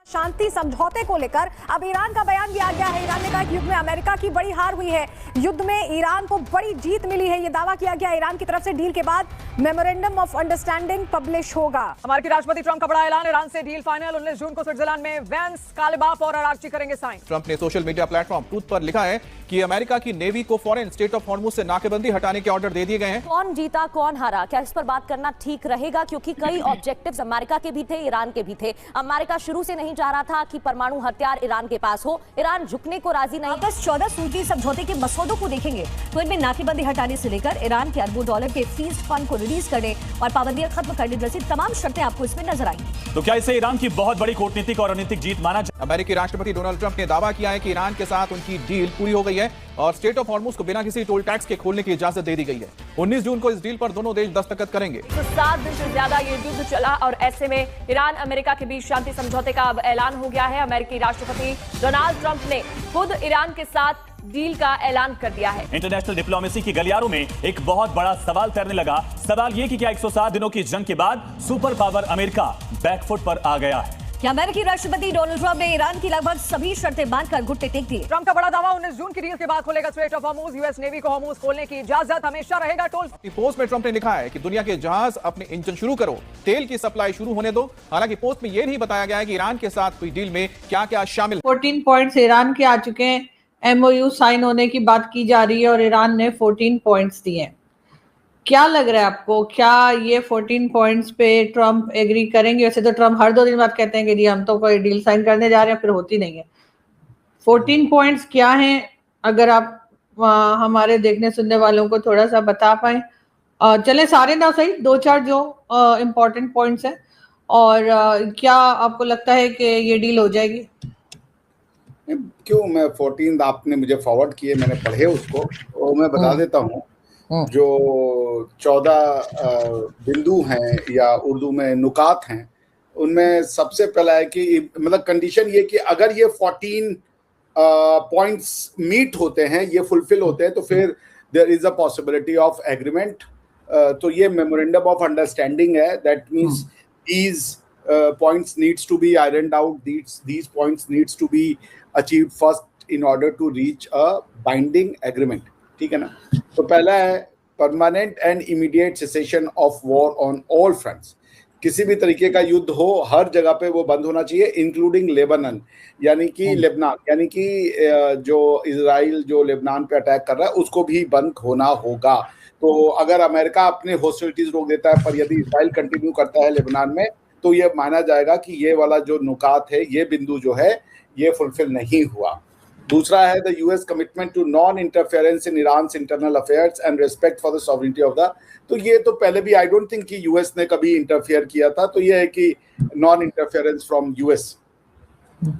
शांति समझौते को लेकर अब ईरान का बयान भी आ गया है। ईरान ने कहा कि युद्ध में अमेरिका की बड़ी हार हुई है, युद्ध में ईरान को बड़ी जीत मिली है। ये दावा किया गया ईरान की तरफ से। डील के बाद मेमोरेंडम ऑफ अंडरस्टैंडिंग पब्लिश होगा। अमेरिकी राष्ट्रपति ट्रंप का बड़ा ऐलान, ईरान से डील फाइनल। 19 जून को स्विट्जरलैंड में वैंस, कालिबाफ और अरागची करेंगे साइन। ट्रंप ने सोशल मीडिया प्लेटफॉर्म ट्रूथ पर लिखा है कि अमेरिका की नेवी को फौरन स्टेट ऑफ हॉर्मुज से नाकेबंदी हटाने के ऑर्डर दे दिए गए हैं। कौन जीता कौन हारा, क्या इस पर बात करना ठीक रहेगा? क्योंकि कई ऑब्जेक्टिव्स अमेरिका के भी थे, ईरान के भी थे। अमेरिका शुरू से नहीं चाह रहा था कि परमाणु हथियार ईरान के पास हो। ईरान झुकने को राजी नहीं। अगस्त 14 सूची समझौते के मसौदों को देखेंगे तो इनमें नाकेबंदी हटाने से लेकर ईरान के अरबों डॉलर के फीस फंड को रिलीज करने और पाबंदियां खत्म करने जैसी तमाम शर्तें आपको इसमें नजर आएंगी। तो क्या इसे ईरान की बहुत बड़ी कूटनीतिक और रणनीतिक जीत माना जाए? अमेरिकी राष्ट्रपति डोनाल्ड ट्रंप ने दावा किया है कि ईरान के साथ उनकी डील पूरी हो गई है और स्टेट ऑफ हॉर्मुज को बिना किसी टोल टैक्स के खोलने की इजाजत दे दी गई है। 19 जून को इस डील पर दोनों देश दस्तखत करेंगे। 7 दिन से ज्यादा ये युद्ध चला और ऐसे में ईरान अमेरिका के बीच शांति समझौते का अब ऐलान हो गया है। अमेरिकी राष्ट्रपति डोनाल्ड ट्रंप ने खुद ईरान के साथ डील का ऐलान कर दिया है। इंटरनेशनल डिप्लोमेसी की गलियारों में एक बहुत बड़ा सवाल तैरने लगा। सवाल ये कि क्या 107 दिनों की जंग के बाद सुपर पावर अमेरिका बैकफुट पर आ गया है? क्या अमेरिकी राष्ट्रपति डोनाल्ड ट्रंप ने ईरान की लगभग सभी शर्तें मानकर घुटने टेक दिए? ट्रंप का बड़ा दावा, 19 जून की डील के बाद खुलेगा straight of Hormuz. US navy को हॉर्मुज खोलने की इजाजत हमेशा रहेगा टोल। अपनी पोस्ट में ट्रंप ने लिखा है कि दुनिया के जहाज अपने इंजन शुरू करो, तेल की सप्लाई शुरू होने दो। हालांकि पोस्ट में यह नहीं बताया गया है कि ईरान के साथ हुई डील में क्या क्या शामिल। 14 पॉइंट्स ईरान के आ चुके हैं। एमओयू साइन होने की बात की जा रही है और ईरान ने 14 पॉइंट्स दिए हैं। क्या लग रहा है आपको, क्या ये 14 पॉइंट्स पे ट्रंप एग्री करेंगे? वैसे तो ट्रंप हर 2 दिन बाद कहते हैं कि जी हम तो कोई डील साइन करने जा रहे हैं, फिर होती नहीं है। 14 पॉइंट्स क्या हैं, अगर आप हमारे देखने सुनने वालों को थोड़ा सा बता पाएं। चलें सारे ना सही, 2-4 जो इम्पोर्टेंट पॉइंट्स हैं। और क्या आपको लगता है कि ये डील हो जाएगी? क्यों, मैं 14 आपने मुझे फॉरवर्ड किए, मैंने पढ़े उसको, और मैं बता देता हूँ। जो 14 बिंदु हैं या उर्दू में नुकात हैं, उनमें सबसे पहला है कि मतलब कंडीशन ये कि अगर ये 14 पॉइंट्स मीट होते हैं, ये फुलफिल होते हैं, तो फिर there is a possibility of agreement. तो ये मेमोरेंडम ऑफ अंडरस्टैंडिंग है। That means these points needs to be ironed out. These points needs to be achieved first in order to reach a binding agreement. ठीक है ना? तो पहला है permanent and immediate cessation of war on all fronts. किसी भी तरीके का युद्ध हो, हर जगह पे वो बंद होना चाहिए, इंक्लूडिंग लेबनान, यानी कि लेबनान, यानी कि जो इजराइल जो लेबनान पे अटैक कर रहा है उसको भी बंद होना होगा। तो अगर अमेरिका अपने हॉस्टिलिटीज रोक देता है, पर यदि इजराइल कंटिन्यू करता है लेबनान में, तो ये माना जाएगा कि ये वाला जो नुकात है, ये बिंदु जो है, ये फुलफिल नहीं हुआ। दूसरा है the US commitment to non interference in Iran internal affairs and respect for the sovereignty of the. तो ये तो पहले भी आई डोंट थिंक कि यूएस ने कभी इंटरफेयर किया था, तो ये है कि non interference from US.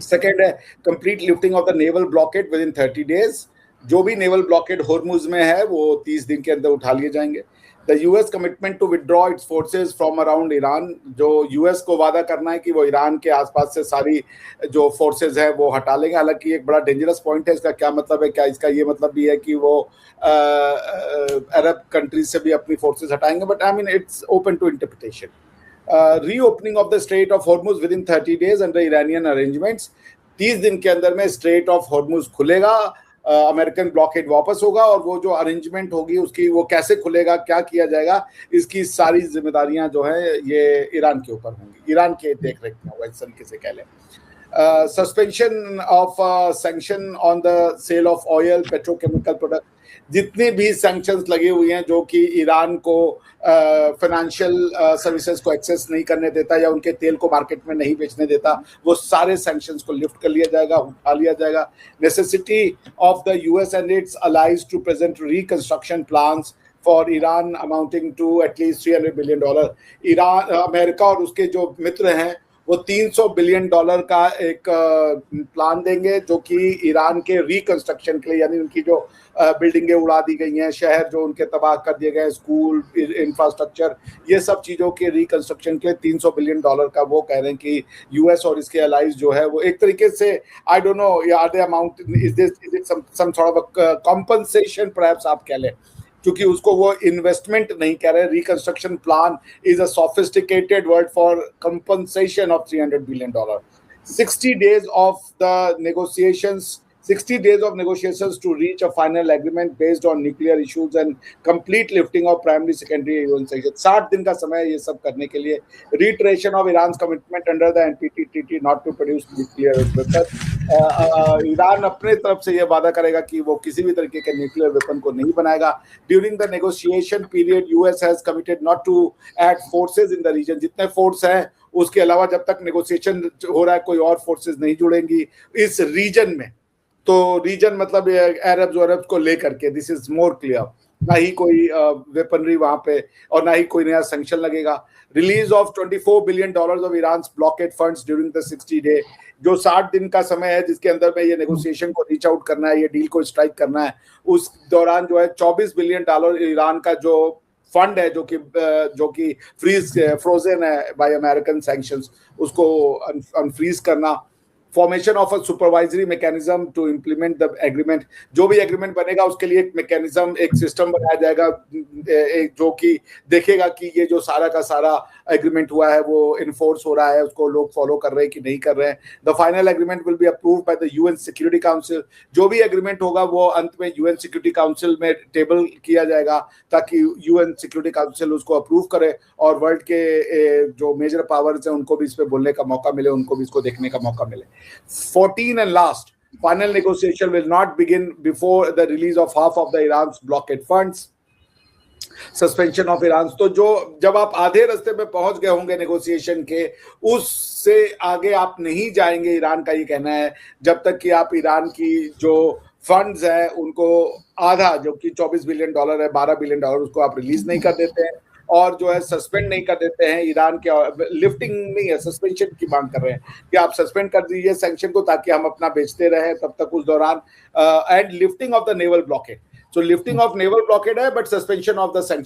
Second है complete lifting of the naval blockade within 30 days. जो भी नेवल ब्लॉकेड होर्मुज में है वो 30 दिन के अंदर उठा लिए जाएंगे। The US commitment to withdraw its forces from around Iran. जो यूएस को वादा करना है कि वो ईरान के आसपास से सारी जो फोर्सेज है वो हटा लेंगे। हालांकि एक बड़ा डेंजरस पॉइंट है, इसका क्या मतलब है? क्या इसका ये मतलब भी है कि वो अरब कंट्रीज से भी अपनी फोर्सेज हटाएंगे? But I mean it's open to interpretation. Reopening of the strait of Hormuz within 30 days under Iranian arrangements. 30 दिन के अंदर में स्ट्रेट ऑफ हॉर्मुज खुलेगा, अमेरिकन ब्लॉकेड वापस होगा, और वो जो अरेंजमेंट होगी उसकी, वो कैसे खुलेगा, क्या किया जाएगा, इसकी सारी जिम्मेदारियां जो है ये ईरान के ऊपर होंगी, ईरान के देख रेख में होगा, इस तरीके से कह लें। Suspension of sanction on the sale of oil petrochemical product. जितने भी सैंक्शंस लगे हुए हैं जो कि ईरान को फाइनेंशियल सर्विसेज को एक्सेस नहीं करने देता या उनके तेल को मार्केट में नहीं बेचने देता, वो सारे सैंक्शंस को लिफ्ट कर लिया जाएगा, उठा लिया जाएगा। Necessity of the US and its allies to present reconstruction plans for Iran amounting to at least $300 billion. Iran, America और उसके जो मित्र हैं वो $300 बिलियन का एक प्लान देंगे, जो कि ईरान के रिकंस्ट्रक्शन के लिए, यानी उनकी जो बिल्डिंगें उड़ा दी गई हैं, शहर जो उनके तबाह कर दिए गए, स्कूल, इंफ्रास्ट्रक्चर, ये सब चीज़ों के रिकंस्ट्रक्शन के लिए $300 बिलियन का वो कह रहे हैं कि यूएस और इसके अलाइज जो है वो एक तरीके से, I don't know are the amount, is it some sort of compensation perhaps आप कह लें, क्योंकि उसको वो इन्वेस्टमेंट नहीं कह रहे। Reconstruction plan is a sophisticated word for compensation of $300 billion. 60 days of the negotiations 60 days of negotiations to reach a final agreement based on nuclear issues and complete lifting of primary secondary UN sanctions. 60 दिन का समय है ये सब करने के लिए. Reiteration of Iran's commitment under the NPT treaty not to produce nuclear weapons. Iran अपने तरफ से ये वादा करेगा कि वो किसी भी तरीके के न्यूक्लियर वेपन को नहीं बनाएगा. During the negotiation period, US has committed not to add forces in the region. जितने फोर्स हैं उसके अलावा जब तक नेगोशिएशन हो रहा है कोई और फोर्सेस नहीं जुड़ेंगी इस रीजन में. तो रीजन मतलब अरब को लेकर के दिस इज मोर क्लियर. ना ही कोई वेपनरी वहां पे और ना ही कोई नया सैंक्शन लगेगा. Release of $24 billion of Iran blockade funds during the 60 day. जो 60 दिन का समय है जिसके अंदर में ये नेगोशिएशन को रीच आउट करना है, ये डील को स्ट्राइक करना है, उस दौरान जो है $24 बिलियन ईरान का जो फंड है जो कि फ्रोजन है बाय अमेरिकन सैंक्शंस, उसको अनफ्रीज करना. Formation of a supervisory mechanism to implement the agreement. जो भी एग्रीमेंट बनेगा उसके लिए एक मैकेनिज्म, एक सिस्टम बनाया जाएगा जो कि देखेगा कि ये जो सारा का सारा एग्रीमेंट हुआ है वो इन्फोर्स हो रहा है, उसको लोग फॉलो कर रहे हैं कि नहीं कर रहे हैं. The final agreement will be approved by the UN security council. जो भी एग्रीमेंट होगा वो अंत में यूएन सिक्योरिटी काउंसिल में टेबल किया जाएगा ताकि यूएन सिक्योरिटी काउंसिल उसको अप्रूव करे और वर्ल्ड के जो मेजर पावर्स हैं उनको भी इस पे बोलने का मौका मिले, उनको भी इसको देखने का मौका मिले. 14 and last, final negotiation will not begin before the release of half of the Iran's blockade funds. Suspension of Iran. तो जो जब आप आधे रास्ते पे पहुंच गए होंगे नेगोशिएशन के, उससे आगे आप नहीं जाएंगे, ईरान का ये कहना है, जब तक कि आप ईरान की जो फंड्स हैं उनको आधा, जो कि $24 बिलियन है, $12 बिलियन उसको आप रिलीज नहीं कर देते हैं और जो है सस्पेंड नहीं कर देते हैं. ईरान के लिफ्टिंग नहीं है, सस्पेंशन की मांग कर रहे हैं कि आप सस्पेंड कर दीजिए सैंक्शन को ताकि हम अपना बेचते रहे तब तक उस दौरान. And lifting of the naval blockade. So lifting of naval blockade है but suspension of the sanction